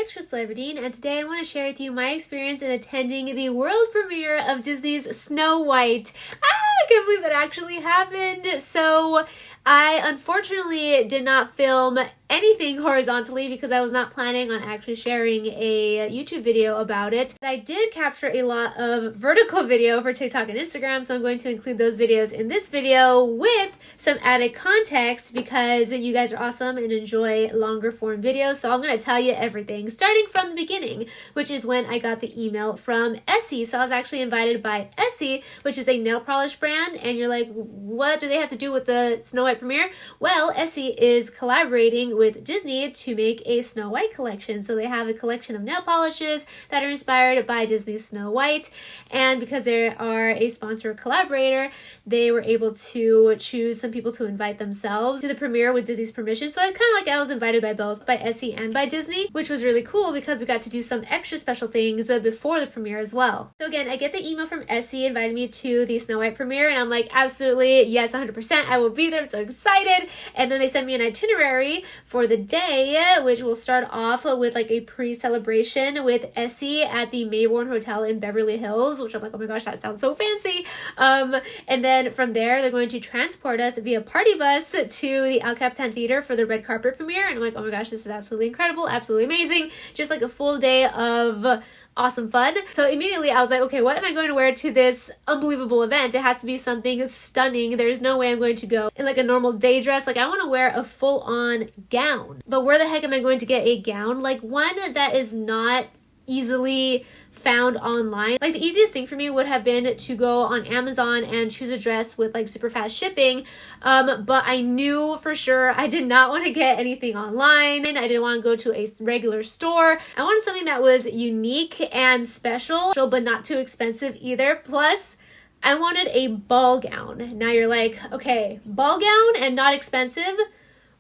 it's Krystal Everdeen, and today I want to share with you my experience in attending the world premiere of Disney's Snow White. I can't believe that actually happened. So I unfortunately did not film anything horizontally because I was not planning on actually sharing a YouTube video about it. But I did capture a lot of vertical video for TikTok and Instagram, so I'm going to include those videos in this video with some added context because you guys are awesome and enjoy longer form videos. So I'm going to tell you everything, starting from the beginning, which is when I got the email from Essie. So I was actually invited by Essie, which is a nail polish brand, and you're like, what do they have to do with the Snow White premiere? Well, Essie is collaborating with Disney to make a Snow White collection. So they have a collection of nail polishes that are inspired by Disney's Snow White, and because they are a sponsor collaborator, they were able to choose some people to invite themselves to the premiere with Disney's permission. So it's kind of like I was invited by both, by Essie and by Disney, which was really cool because we got to do some extra special things before the premiere as well. So again, I get the email from Essie inviting me to the Snow White premiere, and I'm like, absolutely, yes, 100%, I will be there. I'm so excited. And then they sent me an itinerary for the day, which will start off with like a pre-celebration with Essie at the Mayborn Hotel in Beverly Hills, which I'm like, oh my gosh, that sounds so fancy. And then from there, they're going to transport us via party bus to the El Capitan Theater for the red carpet premiere. And I'm like, oh my gosh, this is absolutely incredible, absolutely amazing. Just like a full day of awesome fun. So immediately I was like, okay, what am I going to wear to this unbelievable event? It has to be something stunning. There's no way I'm going to go in like a normal day dress. Like I want to wear a full-on gown. But where the heck am I going to get a gown? Like one that is not easily found online. Like the easiest thing for me would have been to go on Amazon and choose a dress with like super fast shipping, but I knew for sure I did not want to get anything online, and I didn't want to go to a regular store. I wanted something that was unique and special but not too expensive either. Plus I wanted a ball gown. Now you're like, okay, ball gown and not expensive,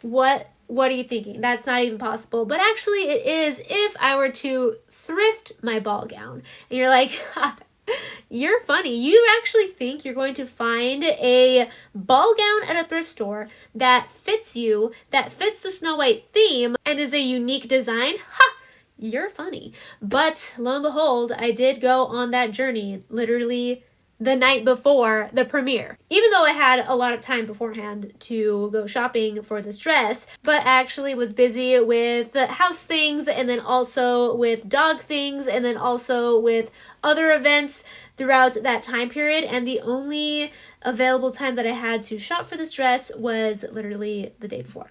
what are you thinking? That's not even possible. But actually it is if I were to thrift my ball gown. And you're like, you're funny. You actually think you're going to find a ball gown at a thrift store that fits you, that fits the Snow White theme, and is a unique design? Ha! You're funny. But lo and behold, I did go on that journey literally the night before the premiere. Even though I had a lot of time beforehand to go shopping for this dress, but I actually was busy with house things and then also with dog things and then also with other events throughout that time period, and the only available time that I had to shop for this dress was literally the day before.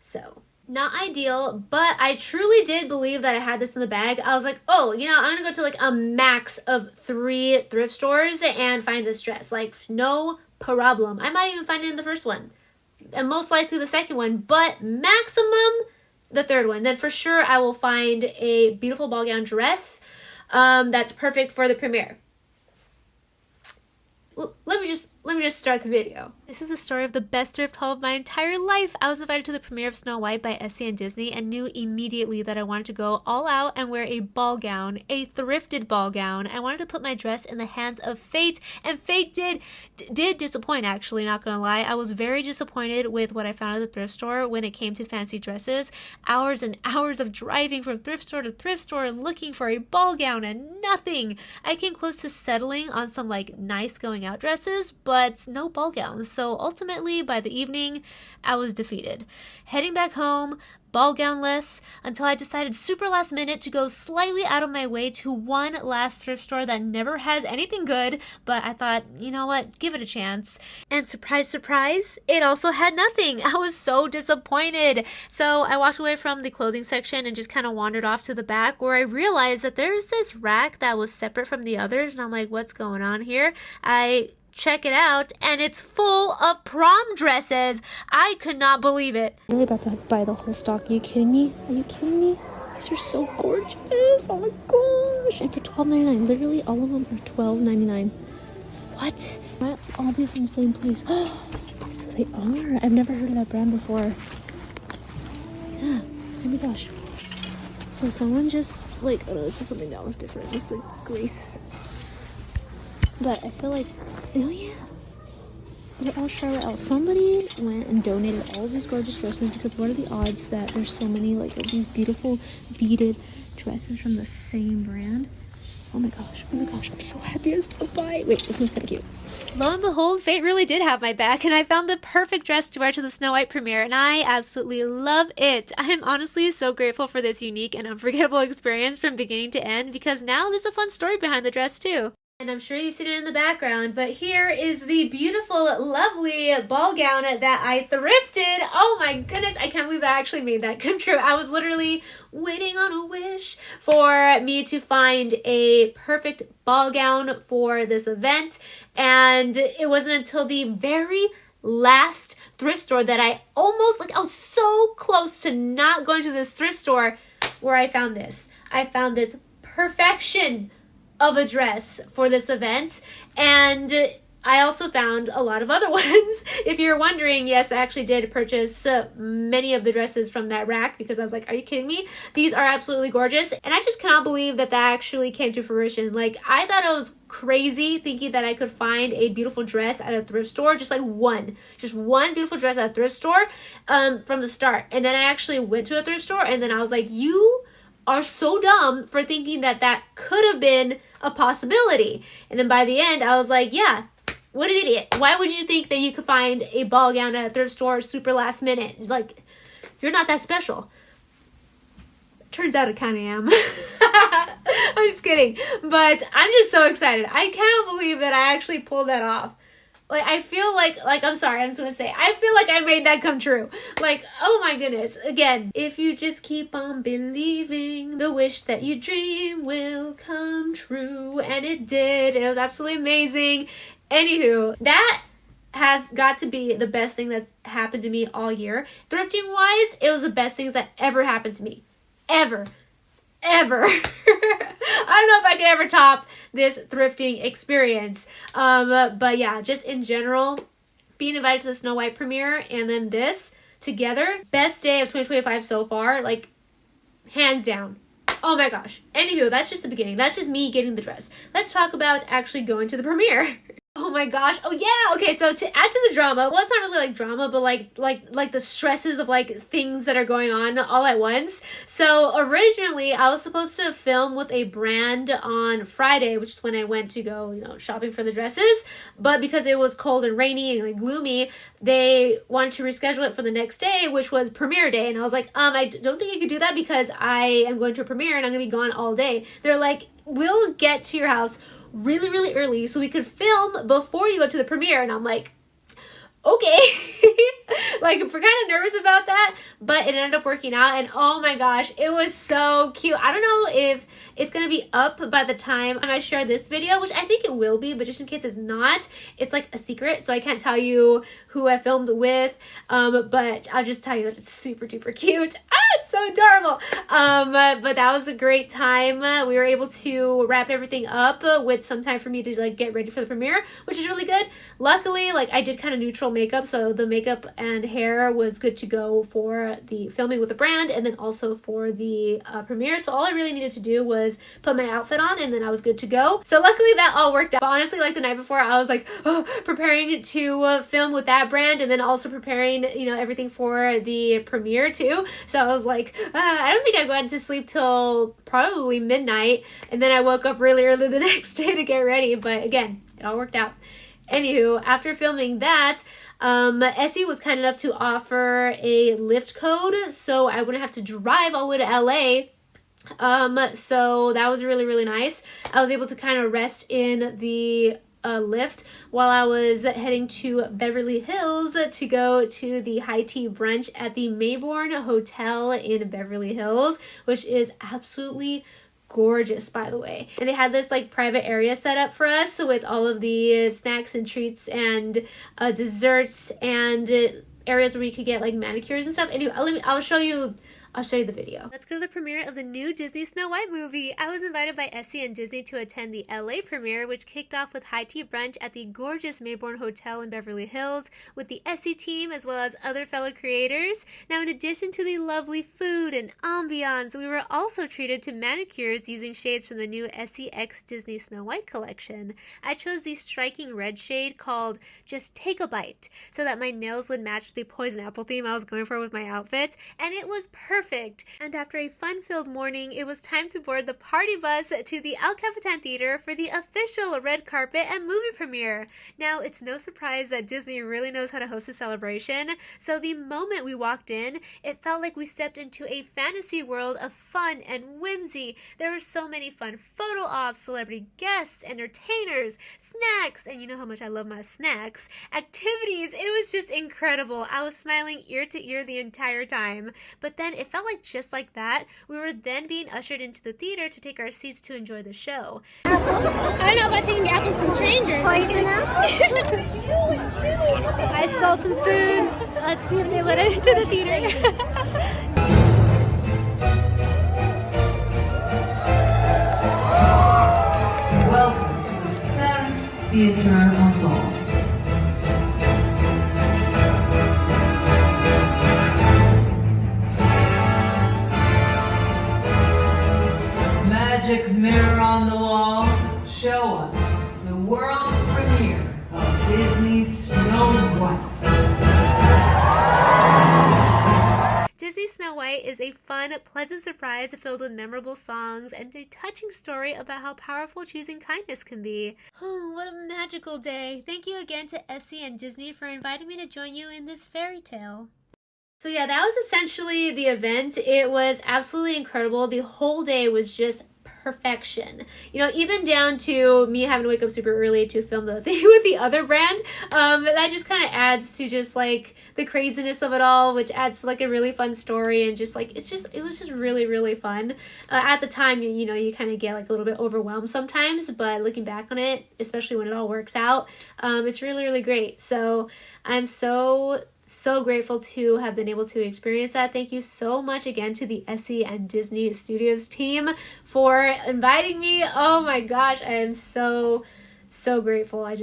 So not ideal, but I truly did believe that I had this in the bag. I was like, oh, you know, I'm gonna go to like a max of 3 thrift stores and find this dress. Like, no problem. I might even find it in the first one, and most likely the second one, but maximum the third one. Then for sure I will find a beautiful ball gown dress that's perfect for the premiere. Let me just start the video. This is the story of the best thrift haul of my entire life. I was invited to the premiere of Snow White by Essie and Disney and knew immediately that I wanted to go all out and wear a ball gown, a thrifted ball gown. I wanted to put my dress in the hands of fate, and fate did disappoint, actually, not gonna lie. I was very disappointed with what I found at the thrift store when it came to fancy dresses. Hours and hours of driving from thrift store to thrift store looking for a ball gown and nothing. I came close to settling on some like nice going out dresses, but no ball gowns. So ultimately, by the evening, I was defeated. Heading back home, ball gownless, until I decided super last minute to go slightly out of my way to one last thrift store that never has anything good, but I thought, you know what, give it a chance. And surprise, surprise, it also had nothing. I was so disappointed. So I walked away from the clothing section and just kind of wandered off to the back, where I realized that there's this rack that was separate from the others, and I'm like, what's going on here? I check it out, and it's full of prom dresses. I could not believe it. I'm really about to buy the whole stock. Are you kidding me? Are you kidding me? These are so gorgeous. Oh my gosh. And for $12.99. Literally all of them are $12.99. What? Might all be from the same place. So they are. I've never heard of that brand before. Yeah. Oh my gosh. So someone just like, oh no, this is something that was different. It's like Grace. But I feel like, oh yeah. they're all Charlotte L. Somebody went and donated all of these gorgeous dresses, because what are the odds that there's so many like these beautiful beaded dresses from the same brand? Oh my gosh, I'm so happy I stopped by. Wait, this one's kind of cute. Lo and behold, fate really did have my back, and I found the perfect dress to wear to the Snow White premiere, and I absolutely love it. I am honestly so grateful for this unique and unforgettable experience from beginning to end, because now there's a fun story behind the dress too. And I'm sure you've seen it in the background, but here is the beautiful, lovely ball gown that I thrifted. Oh my goodness, I can't believe I actually made that come true. I was literally waiting on a wish for me to find a perfect ball gown for this event, and it wasn't until the very last thrift store that I was so close to not going to this thrift store where I found this. I found this perfection of a dress for this event, and I also found a lot of other ones. If you're wondering, yes, I actually did purchase many of the dresses from that rack, because I was like, are you kidding me? These are absolutely gorgeous, and I just cannot believe that actually came to fruition. Like, I thought I was crazy thinking that I could find a beautiful dress at a thrift store, just one beautiful dress at a thrift store from the start. And then I actually went to a thrift store, and then I was like, you are so dumb for thinking that could have been a possibility. And then by the end, I was like, yeah, what an idiot. Why would you think that you could find a ball gown at a thrift store super last minute? Like, you're not that special. Turns out I kind of am. I'm just kidding. But I'm just so excited. I cannot believe that I actually pulled that off. Like, I feel like, I'm sorry, I'm just gonna say, I feel like I made that come true. Like, oh my goodness. Again, if you just keep on believing, the wish that you dream will come true. And it did. It was absolutely amazing. Anywho, that has got to be the best thing that's happened to me all year. Thrifting wise, it was the best things that ever happened to me. Ever. I don't know if I could ever top this thrifting experience. But yeah, just in general, being invited to the Snow White premiere and then this together, best day of 2025 so far, like, hands down. Oh my gosh. Anywho, that's just the beginning. That's just me getting the dress. Let's talk about actually going to the premiere. Oh my gosh. Oh yeah. Okay, so to add to the drama, well, it's not really like drama, but like the stresses of like things that are going on all at once. So originally I was supposed to film with a brand on Friday, which is when I went to go, shopping for the dresses. But because it was cold and rainy and like gloomy, they wanted to reschedule it for the next day, which was premiere day. And I was like, I don't think you could do that because I am going to a premiere and I'm gonna be gone all day. They're like, we'll get to your house really, really early so we could film before you go to the premiere. And I'm like, okay. Like, we're kind of nervous about that, but it ended up working out, and oh my gosh, it was so cute. I don't know if it's gonna be up by the time I share this video, which I think it will be, but just in case it's not, it's like a secret, so I can't tell you who I filmed with, but I'll just tell you that it's super duper cute. It's so adorable. But that was a great time. We were able to wrap everything up with some time for me to like get ready for the premiere, which is really good. Luckily, like, I did kind of neutral makeup, so the makeup and hair was good to go for the filming with the brand and then also for the premiere. So all I really needed to do was put my outfit on and then I was good to go. So luckily that all worked out. But honestly, like, the night before, I was like preparing to film with that brand and then also preparing everything for the premiere too. So I was like, I don't think I went to sleep till probably midnight, and then I woke up really early the next day to get ready. But again, it all worked out. Anywho, after filming that, Essie was kind enough to offer a Lyft code, so I wouldn't have to drive all the way to LA. So that was really, really nice. I was able to kind of rest in the Lyft while I was heading to Beverly Hills to go to the high tea brunch at the Mayborn Hotel in Beverly Hills, which is absolutely gorgeous, by the way. And they had this like private area set up for us with all of the snacks and treats and desserts and areas where you could get like manicures and stuff. Anyway, I'll show you I'll show you the video. Let's go to the premiere of the new Disney Snow White movie. I was invited by Essie and Disney to attend the LA premiere, which kicked off with high tea brunch at the gorgeous Maybourne Hotel in Beverly Hills with the Essie team as well as other fellow creators. Now, in addition to the lovely food and ambiance, we were also treated to manicures using shades from the new Essie X Disney Snow White collection. I chose the striking red shade called Just Take a Bite so that my nails would match the poison apple theme I was going for with my outfit, and it was perfect. And after a fun-filled morning, it was time to board the party bus to the El Capitan Theater for the official red carpet and movie premiere. Now, it's no surprise that Disney really knows how to host a celebration, so the moment we walked in, it felt like we stepped into a fantasy world of fun and whimsy. There were so many fun photo ops, celebrity guests, entertainers, snacks, and you know how much I love my snacks, activities. It was just incredible. I was smiling ear to ear the entire time. But then it felt like just like that, we were then being ushered into the theater to take our seats to enjoy the show. I don't know about taking apples from strangers. Poison apple? I saw some food. Let's see if they let it into the theater. Welcome to the fairest theater of all. Magic mirror on the wall, show us the world's premiere of Disney's Snow White. Disney Snow White is a fun, pleasant surprise filled with memorable songs and a touching story about how powerful choosing kindness can be. Oh, what a magical day. Thank you again to Essie and Disney for inviting me to join you in this fairy tale. So yeah, that was essentially the event. It was absolutely incredible. The whole day was just perfection. You know, even down to me having to wake up super early to film the thing with the other brand. That just kind of adds to just like the craziness of it all, which adds to like a really fun story, and just like it was just really, really fun. At the time, you know, you kind of get like a little bit overwhelmed sometimes, but looking back on it, especially when it all works out, it's really, really great. So I'm so grateful to have been able to experience that. Thank you so much again to the Essie and Disney Studios team for inviting me. Oh my gosh, I am so grateful. I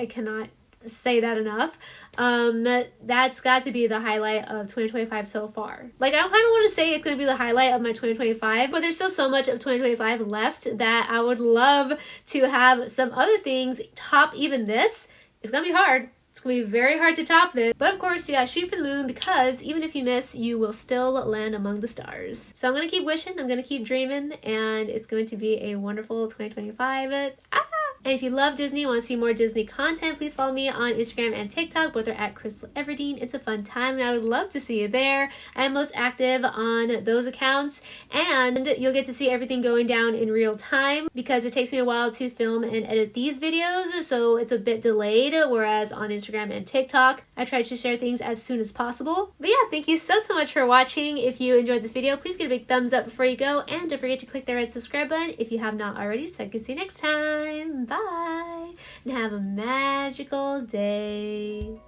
cannot say that enough. That's got to be the highlight of 2025 so far. Like, I kind of want to say it's going to be the highlight of my 2025, but there's still so much of 2025 left that I would love to have some other things top even this. It's going to be hard. It's going to be very hard to top this. But of course, you gotta shoot for the moon, because even if you miss, you will still land among the stars. So I'm going to keep wishing, I'm going to keep dreaming, and it's going to be a wonderful 2025. And if you love Disney, want to see more Disney content, please follow me on Instagram and TikTok. Both are at Krystal Everdeen. It's a fun time, and I would love to see you there. I am most active on those accounts, and you'll get to see everything going down in real time, because it takes me a while to film and edit these videos, so it's a bit delayed, whereas on Instagram and TikTok, I try to share things as soon as possible. But yeah, thank you so much for watching. If you enjoyed this video, please give a big thumbs up before you go, and don't forget to click the red subscribe button if you have not already, so I can see you next time. Bye, and have a magical day.